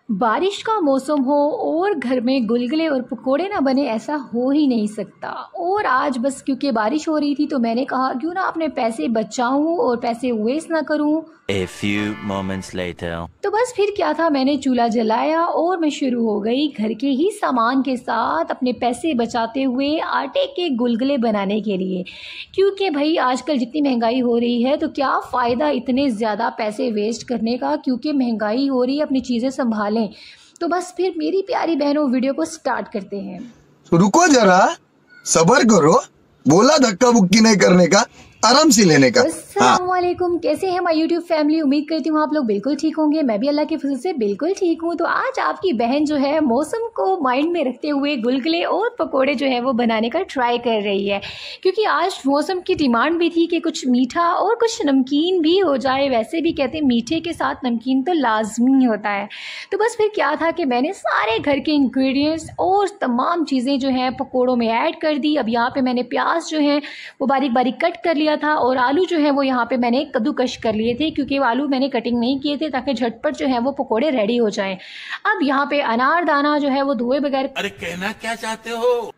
बारिश का मौसम हो और घर में गुलगुले और पकोड़े ना बने, ऐसा हो ही नहीं सकता। और आज बस क्योंकि बारिश हो रही थी तो मैंने कहा क्यों ना अपने पैसे बचाऊं और पैसे वेस्ट ना करूं। A few moments later. तो बस फिर क्या था, मैंने चूल्हा जलाया और मैं शुरू हो गई घर के ही सामान के साथ अपने पैसे बचाते हुए आटे के गुलगुले बनाने के लिए। क्योंकि भाई आजकल जितनी महंगाई हो रही है तो क्या फ़ायदा इतने ज़्यादा पैसे वेस्ट करने का, क्योंकि महंगाई हो रही है, अपनी चीज़ें संभालें। तो बस फिर मेरी प्यारी बहनों, वीडियो को स्टार्ट करते हैं। रुको जरा, सबर करो, बोला धक्का बुक्की नहीं करने का, आराम से लेने का। अस्सलामुअलैकुम, कैसे हैं माय यूट्यूब फैमिली। उम्मीद करती हूँ आप लोग बिल्कुल ठीक होंगे। मैं भी अल्लाह के फजल से बिल्कुल ठीक हूँ। तो आज आपकी बहन जो है मौसम को माइंड में रखते हुए गुलगुले और पकोड़े जो है वो बनाने का ट्राई कर रही है, क्योंकि आज मौसम की डिमांड भी थी कि कुछ मीठा और कुछ नमकीन भी हो जाए। वैसे भी कहते हैं मीठे के साथ नमकीन तो लाजमी होता है। तो बस फिर क्या था कि मैंने सारे घर के इंग्रेडिएंट्स और तमाम चीज़ें जो हैं पकोड़ों में ऐड कर दी। अब यहाँ पे मैंने प्याज जो है वो बारीक बारीक कट कर लिया था और आलू जो है वो यहाँ पे मैंने कद्दूकश कर लिए थे, क्योंकि आलू मैंने कटिंग नहीं किए थे ताकि झटपट जो है वो पकोड़े रेडी हो जाएं। अब यहाँ पे अनारदाना जो है वो धोए बगैर, अरे कहना क्या चाहते हो,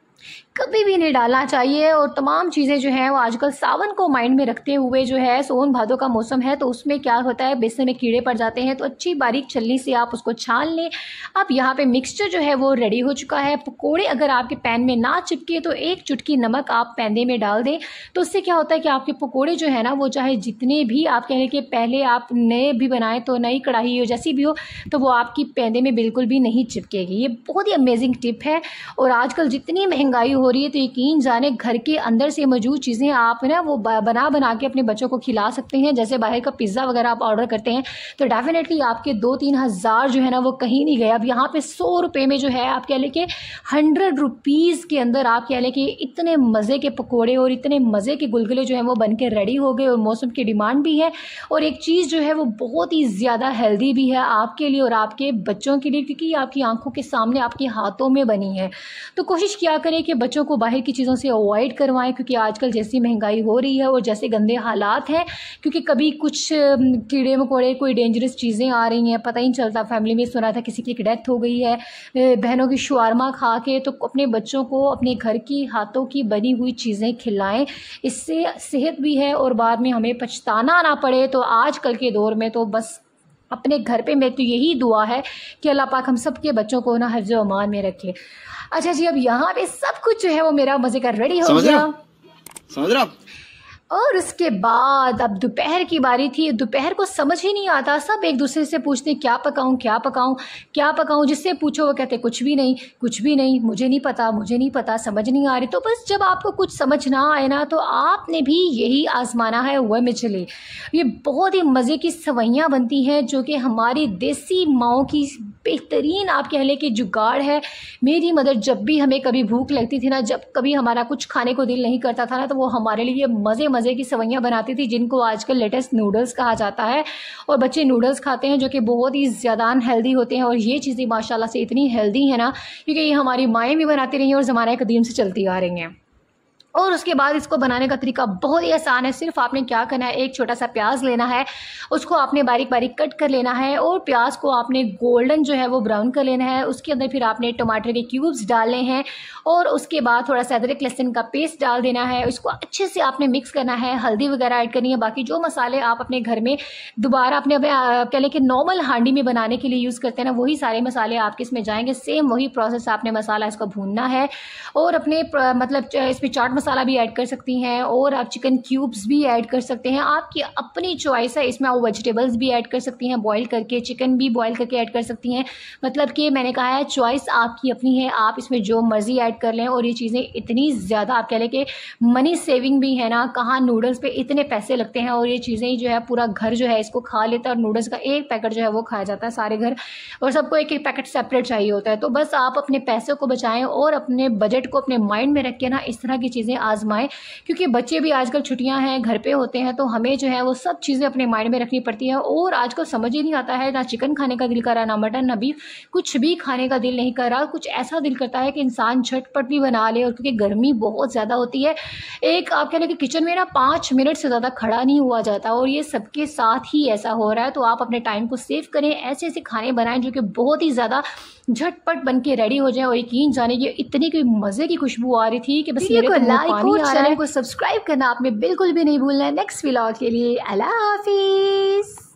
कभी भी नहीं डालना चाहिए। और तमाम चीज़ें जो हैं वो आजकल सावन को माइंड में रखते हुए जो है, सोन भादों का मौसम है तो उसमें क्या होता है, बेसन में कीड़े पड़ जाते हैं, तो अच्छी बारीक छलनी से आप उसको छान लें। अब यहाँ पे मिक्सचर जो है वो रेडी हो चुका है। पकोड़े अगर आपके पैन में ना चिपके तो एक चुटकी नमक आप पैंदे में डाल दें, तो उससे क्या होता है कि आपके पकोड़े जो है ना वो चाहे जितने भी आप कह लें कि पहले आप नए भी बनाएं तो नई कढ़ाई हो जैसी भी हो, तो वो आपकी पैंदे में बिल्कुल भी नहीं चिपकेगी। ये बहुत ही अमेजिंग टिप है। और आजकल जितनी महंगाई हो रही है तो यकीन जाने घर के अंदर से मौजूद चीज़ें आप ना वो बना के अपने बच्चों को खिला सकते हैं। जैसे बाहर का पिज़्ज़ा वगैरह आप ऑर्डर करते हैं तो डेफिनेटली आपके 2-3 हज़ार जो है ना वो कहीं नहीं गए। अब यहाँ पे 100 रुपये में जो है आप कह लें कि 100 रुपीज़ के अंदर आप कह लें कि इतने मज़े के पकोड़े और इतने मज़े के गुलगुले जो हैं वो बन के रेडी हो गए। और मौसम की डिमांड भी है और एक चीज़ जो है वो बहुत ही ज़्यादा हेल्दी भी है आपके लिए और आपके बच्चों के लिए, क्योंकि आपकी आंखों के सामने आपके हाथों में बनी है। तो कोशिश किया करें कि बच्चों को बाहर की चीज़ों से अवॉइड करवाएं, क्योंकि आजकल जैसी महंगाई हो रही है और जैसे गंदे हालात हैं, क्योंकि कभी कुछ कीड़े मकोड़े कोई डेंजरस चीज़ें आ रही हैं, पता ही नहीं चलता। फैमिली में सुना था किसी की डेथ हो गई है बहनों की शवारमा खा के। तो अपने बच्चों को अपने घर की हाथों की बनी हुई चीज़ें खिलाएं, इससे सेहत भी है और बाद में हमें पछताना ना पड़े। तो आजकल के दौर में तो बस अपने घर पे मेरी तो यही दुआ है कि अल्लाह पाक हम सब के बच्चों को ना हिफ्ज़ व अमान में रखे। अच्छा जी, अब यहाँ पे सब कुछ जो है वो मेरा मज़े का रेडी हो गया। समझ रहे हो? और उसके बाद अब दोपहर की बारी थी। दोपहर को समझ ही नहीं आता, सब एक दूसरे से पूछते क्या पकाऊं क्या पकाऊं क्या पकाऊं। जिससे पूछो वो कहते कुछ भी नहीं कुछ भी नहीं, मुझे नहीं पता मुझे नहीं पता, समझ नहीं आ रही। तो बस जब आपको कुछ समझ ना आए ना तो आपने भी यही आजमाना है वर्मिसेली। ये बहुत ही मज़े की सवैयाँ बनती हैं जो कि हमारी देसी माओं की बेहतरीन आप कह लें कि जुगाड़ है। मेरी मदर जब भी हमें कभी भूख लगती थी ना, जब कभी हमारा कुछ खाने को दिल नहीं करता था ना, तो वो हमारे लिए मज़े की सवैयाँ बनाती थी, जिनको आजकल लेटेस्ट नूडल्स कहा जाता है। और बच्चे नूडल्स खाते हैं जो कि बहुत ही ज़्यादा अनहेल्दी होते हैं। और ये चीज़ें माशाल्लाह से इतनी हेल्दी है ना, क्योंकि ये हमारी माएँ भी बनाती रही हैं और ज़माने कदीम से चलती आ रही हैं। और उसके बाद इसको बनाने का तरीका बहुत ही आसान है। सिर्फ आपने क्या करना है, एक छोटा सा प्याज लेना है, उसको आपने बारीक बारीक कट कर लेना है और प्याज को आपने गोल्डन जो है वो ब्राउन कर लेना है। उसके अंदर फिर आपने टमाटर के क्यूब्स डालने हैं और उसके बाद थोड़ा सा अदरक लहसुन का पेस्ट डाल देना है। इसको अच्छे से आपने मिक्स करना है, हल्दी वगैरह ऐड करनी है। बाकी जो मसाले आप अपने घर में दोबारा अपने कह लें कि नॉर्मल हांडी में बनाने के लिए यूज़ करते हैं ना, वही सारे मसाले आपके इसमें जाएंगे। सेम वही प्रोसेस, आपने मसाला इसको भूनना है और अपने मतलब इसमें चाट मसाला भी ऐड कर सकती हैं और आप चिकन क्यूब्स भी ऐड कर सकते हैं, आपकी अपनी चॉइस है। इसमें आप वेजिटेबल्स भी ऐड कर सकती हैं बॉईल करके, चिकन भी बॉईल करके ऐड कर सकती हैं। मतलब कि मैंने कहा है चॉइस आपकी अपनी है, आप इसमें जो मर्जी ऐड कर लें। और ये चीज़ें इतनी ज़्यादा आप कह लें कि मनी सेविंग भी है ना, कहाँ नूडल्स पे इतने पैसे लगते हैं और ये चीज़ें जो है पूरा घर जो है इसको खा लेता है। और नूडल्स का एक पैकेट जो है वो खाया जाता है सारे घर, और सबको एक एक पैकेट सेपरेट चाहिए होता है। तो बस आप अपने पैसों को बचाएं और अपने बजट को अपने माइंड में रख के ना इस तरह की चीज़ें चीज़ें आजमाएं, क्योंकि बच्चे भी आजकल छुट्टियां हैं, घर पे होते हैं, तो हमें जो है वो सब चीज़ें अपने माइंड में रखनी पड़ती है। और आजकल समझ ही नहीं आता है, ना चिकन खाने का दिल कर रहा, ना मटन, ना बीफ, कुछ भी खाने का दिल नहीं कर रहा। कुछ ऐसा दिल करता है कि इंसान झटपट भी बना ले, और क्योंकि गर्मी बहुत ज़्यादा होती है, एक आप कह लें कि किचन में ना 5 मिनट से ज़्यादा खड़ा नहीं हुआ जाता, और ये सबके साथ ही ऐसा हो रहा है। तो आप अपने टाइम को सेव करें, ऐसे ऐसे खाने बनाएं जो कि बहुत ही ज़्यादा झटपट बन के रेडी हो जाए। और यकीन जाने कि इतनी कोई मज़े की खुशबू आ रही थी कि बस मेरे को लाइक और चैनल को सब्सक्राइब करना आपने बिल्कुल भी नहीं भूलना है। नेक्स्ट व्लॉग के लिए अल्लाह हाफिज़।